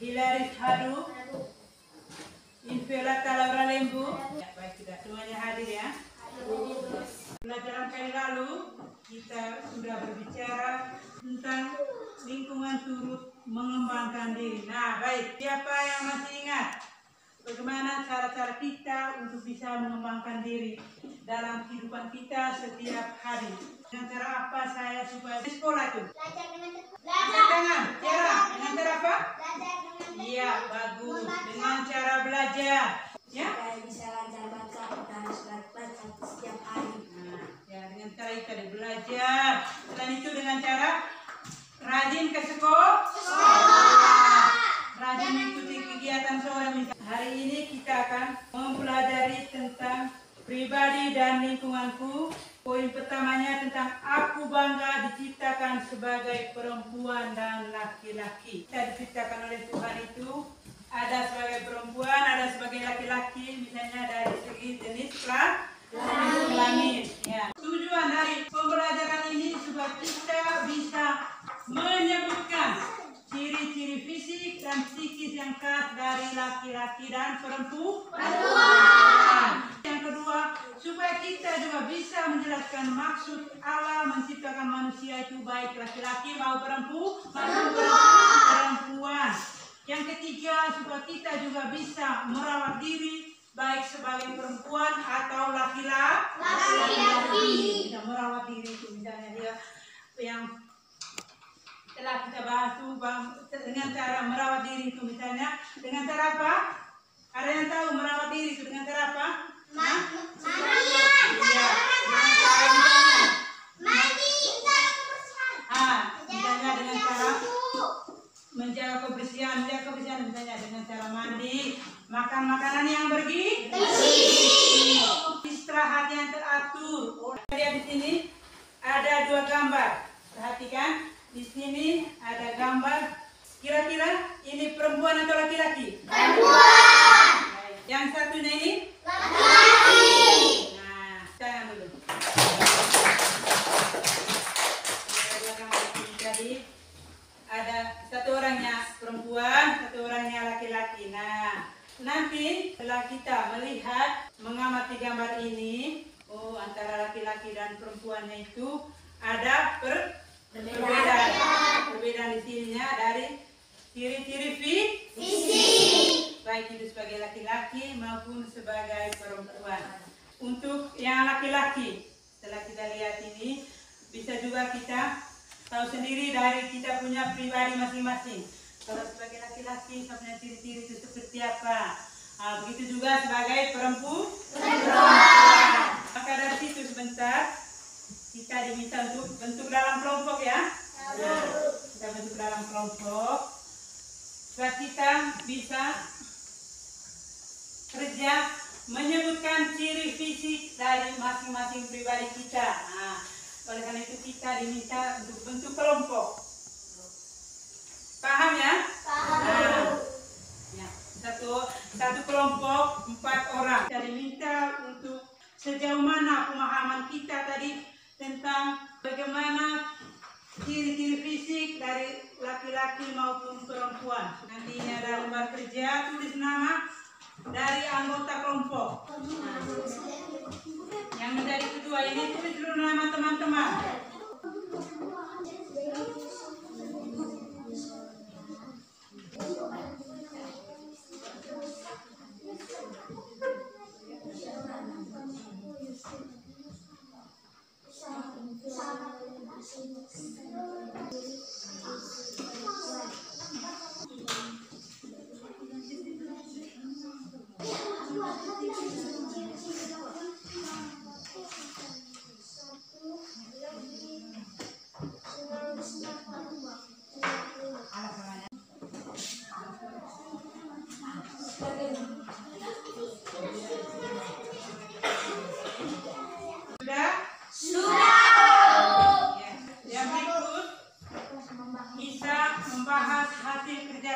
Hilaris Hadu, Inviolata Laura Lembu. Ya, baik, sudah semuanya hadir ya. Pelajaran kali lalu kita sudah berbicara tentang lingkungan turut mengembangkan diri. Nah, baik, siapa yang masih ingat bagaimana cara-cara kita untuk bisa mengembangkan diri dalam kehidupan kita setiap hari? Dengan cara apa saya supaya di sekolah itu? Belajar dengan cara apa? Iya, bagus. Dengan cara belajar. Ya? Supaya bisa lancar baca dan baca setiap hari. Nah, ya dengan cara itu tadi belajar. Selain itu dengan cara rajin ke sekolah. Rajin mengikuti kegiatan sore. Hari ini kita akan mempelajari tentang pribadi dan lingkunganku. Poin pertamanya tentang aku bangga diciptakan sebagai perempuan dan laki-laki. Kita diciptakan oleh Tuhan itu ada sebagai perempuan, ada sebagai laki-laki, misalnya dari segi jenis kelamin. Ya. Tujuan dari pembelajaran ini supaya kita bisa menyebutkan ciri-ciri fisik dan psikis yang khas dari laki-laki dan perempuan. Yang kedua, supaya kita juga bisa menjelaskan maksud Allah menciptakan manusia itu baik laki-laki maupun perempuan. Yang ketiga, supaya kita juga bisa merawat diri baik sebagai perempuan atau laki-laki. Bisa merawat diri itu misalnya dia yang telah kita bahas dengan cara merawat diri itu misalnya dengan cara apa? Ada yang tahu merawat diri itu dengan cara apa? Mandi. Iya, dengan cara Mandi. Misalnya dengan cara menjaga kebersihan misalnya dengan cara mandi, makan makanan yang bergizi, istirahat yang teratur. Lihat di sini ada dua gambar. Perhatikan, di sini ada gambar. Kira-kira ini perempuan atau laki-laki? Perempuan. Yang satunya ini? Laki-laki. Nah, jangan dulu. Ada satu orangnya perempuan, satu orangnya laki-laki. Nah, nanti setelah kita melihat, mengamati gambar ini, antara laki-laki dan perempuannya itu ada perbedaan. Perbedaan di sininya dari ciri-ciri fisik, baik itu sebagai laki-laki maupun sebagai perempuan. Untuk yang laki-laki, setelah kita lihat ini, bisa juga kita tahu sendiri dari kita punya pribadi masing-masing. Kalau sebagai laki-laki, kita punya ciri-ciri itu seperti apa. Begitu juga sebagai perempuan. Maka dari situ sebentar, kita diminta untuk bentuk dalam kelompok ya. Kita bentuk dalam kelompok. Supaya kita bisa kerja menyebutkan ciri fisik dari masing-masing pribadi kita. Oleh karena itu kita diminta untuk bentuk kelompok. Paham ya? Paham. Ya, satu kelompok 4 orang. Kita diminta untuk sejauh mana pemahaman kita tadi tentang bagaimana ciri-ciri fisik dari laki-laki maupun perempuan. Nantinya ada lembar kerja, tulis nama dari anggota kelompok. Yang menjadi kedua ini tulis dulu nama teman-teman.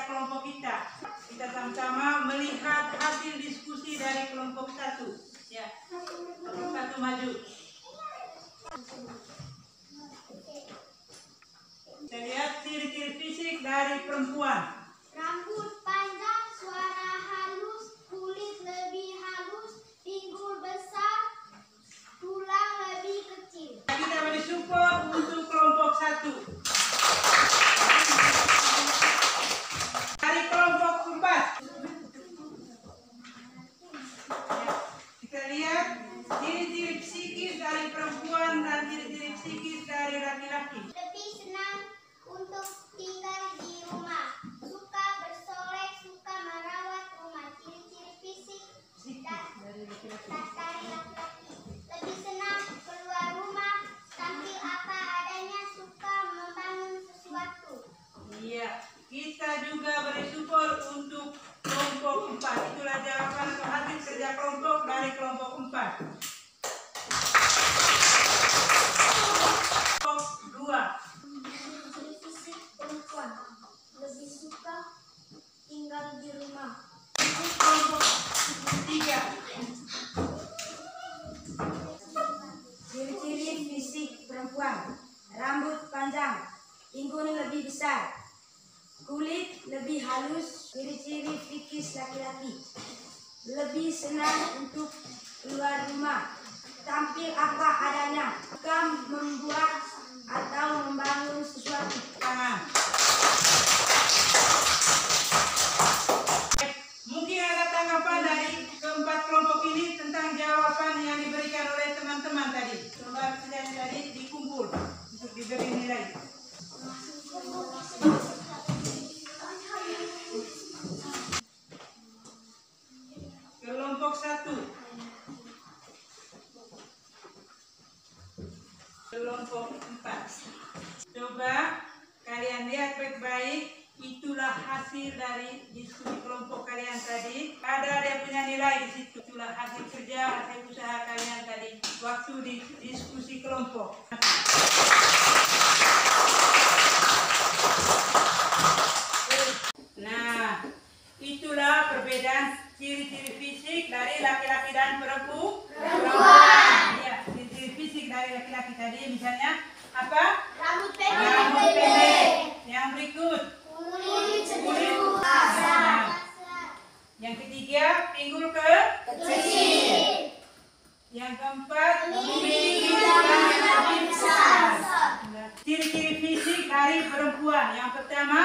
Kelompok kita sama-sama melihat hasil diskusi dari kelompok 1 ya. Kelompok 1 maju. Kita lihat ciri-ciri fisik dari perempuan. Rambut lebih halus, ciri-ciri psikis laki-laki, lebih senang untuk keluar rumah, tampil apa adanya, suka membuat atau membangun sesuatu. Mungkin ada tanggapan dari keempat kelompok ini tentang jawaban yang diberikan oleh teman-teman tadi. Coba tadi dikumpul untuk diberi nilai. Kelompok 1, kelompok 4. Coba kalian lihat baik-baik. Itulah hasil dari diskusi kelompok kalian tadi. Ada dia punya nilai di situ. Itulah hasil kerja, hasil usaha kalian tadi waktu di diskusi kelompok. Nah, itulah perbedaan ciri-ciri fisik dari laki-laki dan perempuan. Ya, ciri-ciri fisik dari laki-laki tadi misalnya apa? Rambut Rambut pendek. Yang berikut. cenderung Nah, yang ketiga, pinggul kecil. Yang keempat, lebih besar. Ciri-ciri fisik dari perempuan. Yang pertama,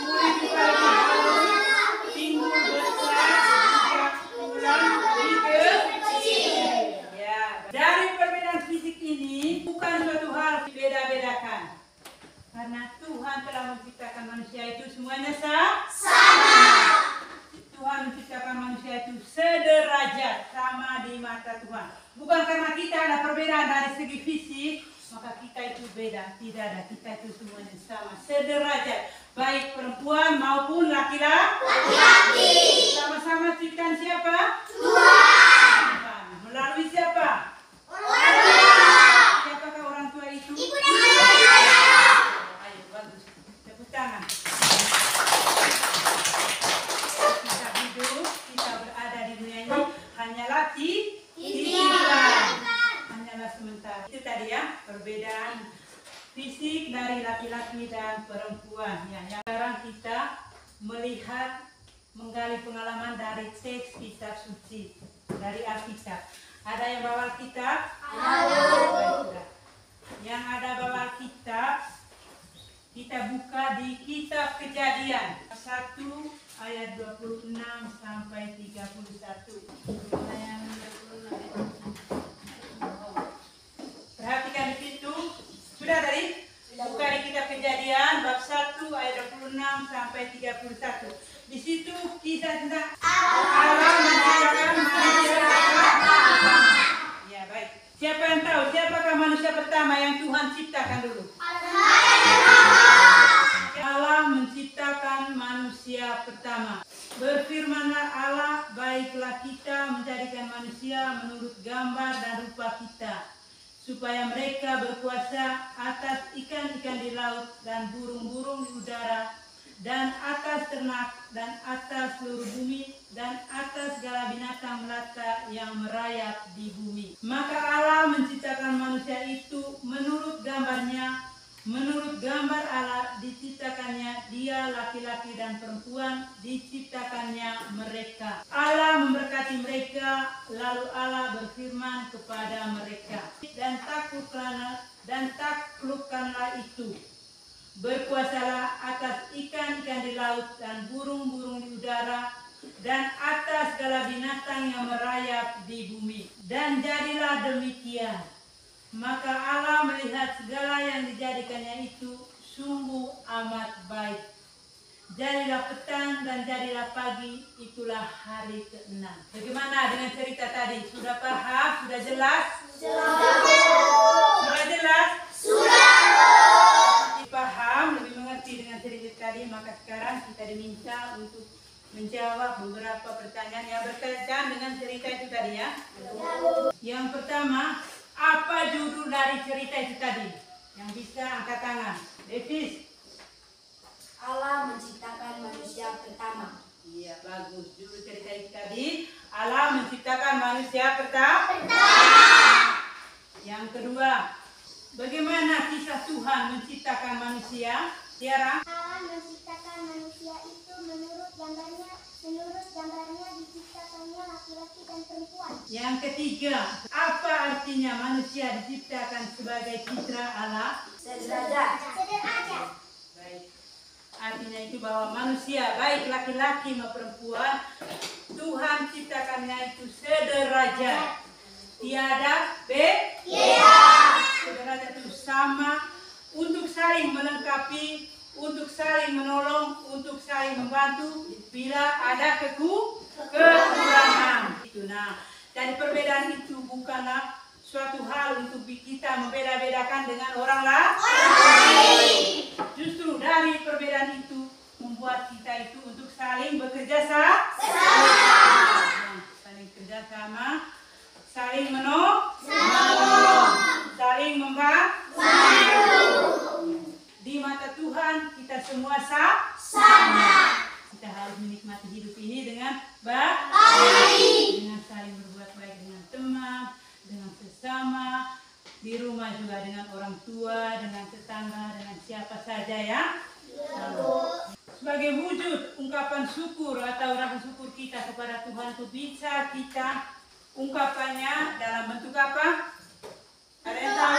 kulit paling halus, pinggul besar, tulang lebih kecil. Ya, dari perbedaan fisik ini bukan suatu hal beda-bedakan. Karena Tuhan telah menciptakan manusia itu semuanya sama. Tuhan menciptakan manusia itu sederajat, sama di mata Tuhan. Bukan karena kita ada perbedaan dari segi fisik, maka kita itu beda. Tidak ada, kita itu semuanya sama, sederajat. Baik perempuan maupun laki-laki. Sama-sama ciptaan siapa? Tuhan. Melalui siapa? Siapakah orang tua itu? Ibu dan ayah. Ayo, bagus. Tepuk tangan. Kita hidup, kita berada di dunia ini hanyalah titipan. Hanyalah sementara. Itu tadi ya, perbedaan fisik dari laki-laki dan perempuan. Ya, yang sekarang kita melihat, menggali pengalaman dari teks kitab suci, dari Alkitab. Ada yang bawa Alkitab? Halo. Yang ada bawa Alkitab, kita buka di kitab Kejadian 1 ayat 26 sampai 31. Perhatikan di situ. Sudah tadi? Buka di kitab Kejadian bab 1 ayat 26 sampai 31. Di situ kisah tentang Allah menciptakan manusia pertama. Ya, baik. Siapa yang tahu siapakah manusia pertama yang Tuhan ciptakan dulu? Allah menciptakan manusia pertama. Berfirmanlah Allah, baiklah kita menjadikan manusia menurut gambar dan rupa kita, supaya mereka berkuasa atas ikan-ikan di laut dan burung-burung di udara, dan atas ternak, dan atas seluruh bumi, dan atas segala binatang melata yang merayap di bumi. Maka Allah menciptakan manusia itu menurut gambarnya, menurut gambar Allah diciptakannya dia, laki-laki dan perempuan diciptakannya mereka. Allah memberkati mereka, lalu Allah berfirman kepada mereka, dan taklukkanlah itu. Berkuasalah atas ikan-ikan di laut dan burung-burung di udara, dan atas segala binatang yang merayap di bumi. Dan jadilah demikian. Maka Allah melihat segala yang dijadikannya itu sungguh amat baik. Jadilah petang dan jadilah pagi, itulah hari ke-6. Bagaimana dengan cerita tadi? Sudah paham? Sudah jelas? Sudah jelas? Sudah. Paham, lebih mengerti dengan cerita tadi, maka sekarang kita diminta untuk menjawab beberapa pertanyaan yang berkaitan dengan cerita itu tadi ya. Yang pertama, apa judul dari cerita itu tadi? Yang bisa angkat tangan. Davis. Allah menciptakan manusia pertama. Iya, bagus. Judul cerita itu tadi, Allah menciptakan manusia pertama. Yang kedua, bagaimana kisah Tuhan Tuhan menciptakan manusia? Tiara? Allah menciptakan manusia itu menurut gambarnya diciptakannya laki-laki dan perempuan. Yang ketiga, apa artinya manusia diciptakan sebagai citra Allah? Sederajat. Baik. Artinya itu bahwa manusia baik laki-laki maupun perempuan Tuhan ciptakannya itu sederajat. Tiada beda. Sederajat itu sama untuk saling melengkapi, untuk saling menolong, untuk saling membantu bila ada kekurangan. Itu nah, dari perbedaan itu bukanlah suatu hal untuk kita membeda-bedakan dengan orang lain. Justru dari perbedaan itu membuat kita itu untuk saling bekerja sama. Saling kerjasama, saling menolong, saling membantu. Di mata Tuhan kita semua sama. Kita harus menikmati hidup ini dengan baik, dengan saling berbuat baik dengan teman, dengan sesama, di rumah juga dengan orang tua, dengan tetangga, dengan siapa saja ya. Sebagai wujud ungkapan syukur atau rasa syukur kita kepada Tuhan itu bisa kita ungkapannya dalam bentuk apa? Ada yang tahu?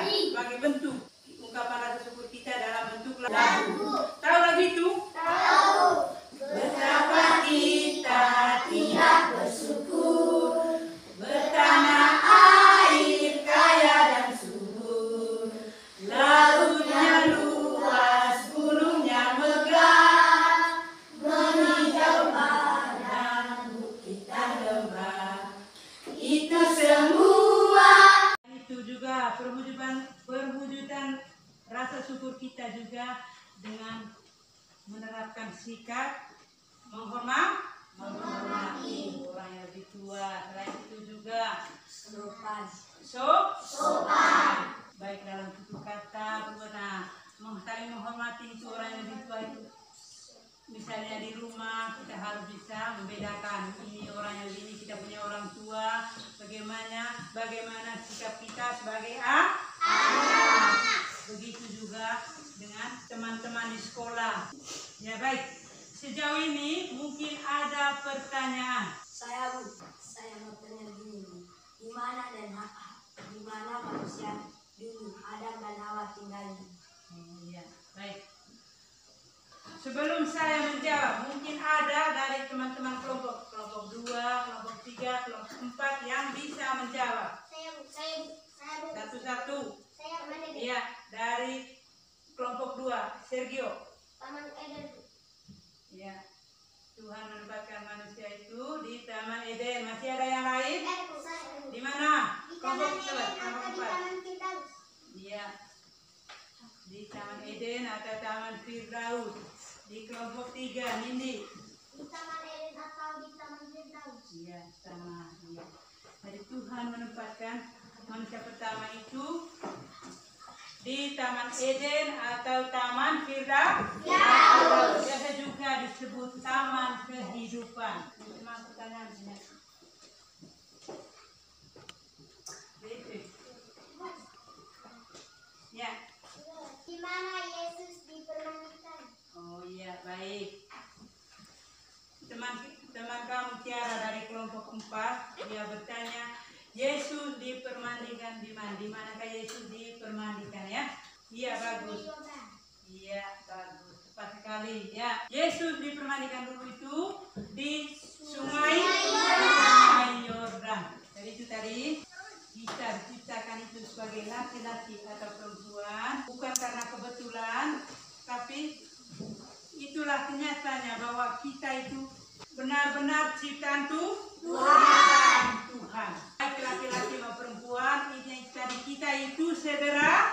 Sebagai bentuk ungkapan rasa syukur kita dalam bentuk lagu. Tahu lagu itu? Tahu. Betapa kita tidak bersyukur, bertanah air kaya dan subur, lautnya luas, gunungnya megah, menghijau padang, bukitnya lembah. Itu semua. Itu juga perwujudan rasa syukur kita juga dengan menerapkan sikap menghormati orang yang lebih tua. Selain itu juga sopan. Baik dalam tutur kata, saling menghormati itu orang yang lebih tua itu. Misalnya di rumah kita harus bisa membedakan ini orang yang ini, kita punya orang tua, bagaimana sikap kita sebagai anak. Begitu juga dengan teman-teman di sekolah. Ya baik, sejauh ini mungkin ada pertanyaan. Saya mau tanya begini, di mana manusia dulu Adam dan Hawa tinggalnya? Ya, baik. Sebelum saya menjawab, mungkin ada dari teman-teman kelompok 2, kelompok 3, kelompok 4 yang bisa menjawab. Saya Satu-satu. mana Iya, dari kelompok 2, Sergio. Taman Eden. Ya, Tuhan menempatkan manusia itu di Taman Eden. Masih ada yang lain? Di mana? Di Kelompok Taman Eden atau di 4. Taman Firdaus? Iya, di Taman Eden atau Taman Firdaus. Di kelompok 3, Nindi. Di Taman Eden atau di Taman Firdaus? Iya, sama. Iya. Jadi Tuhan menempatkan manusia pertama itu di Taman Eden atau Taman Firdaus. Biasa juga disebut Taman Kehidupan. Memang pertanyaan sini. Ya. Di mana Yesus dipermandikan? Oh iya, baik. Teman kamu Tiara dari kelompok 4, dia bertanya, Yesus dipermandikan di mana? Di manakah Yesus dipermandikan ya? Iya, bagus. Iya, bagus. Tepat sekali ya. Yesus dipermandikan dulu itu di Sungai Yordan. Jadi itu tadi kita diciptakan itu sebagai laki-laki atau perempuan, bukan karena kebetulan, tapi itulah kenyataannya bahwa kita itu benar-benar ciptaan Tuhan. Baik laki-laki maupun perempuan, intinya tadi kita itu sederajat.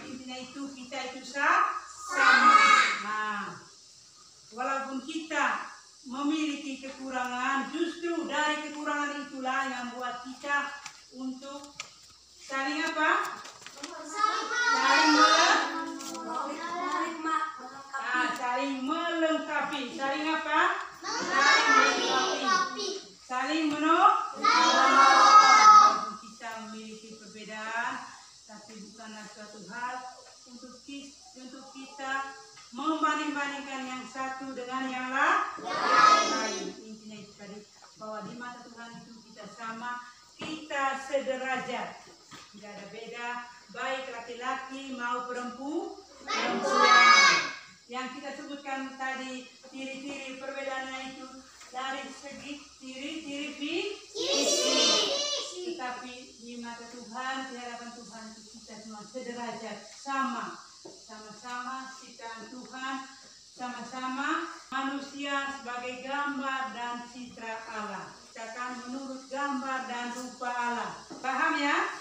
Intinya itu kita itu sama. Nah, walaupun kita memiliki kekurangan, justru dari kekurangan itulah yang membuat kita untuk saling apa? Saling melengkapi. Saling apa? Saling melengkapi. Saling menolong. Kita membandingkan yang satu dengan yang lain. Intinya itu tadi, bahwa di mata Tuhan itu kita sama, kita sederajat. Tidak ada beda, baik laki-laki mau perempuan. Yang kita sebutkan tadi, ciri-ciri perbedaannya itu dari segi ciri-ciri fisik. Tetapi di mata Tuhan, di hadapan Tuhan itu kita semua sederajat, sama-sama ciptaan Tuhan, sama-sama manusia sebagai gambar dan citra Allah. Kita akan menurut gambar dan rupa Allah. Paham ya?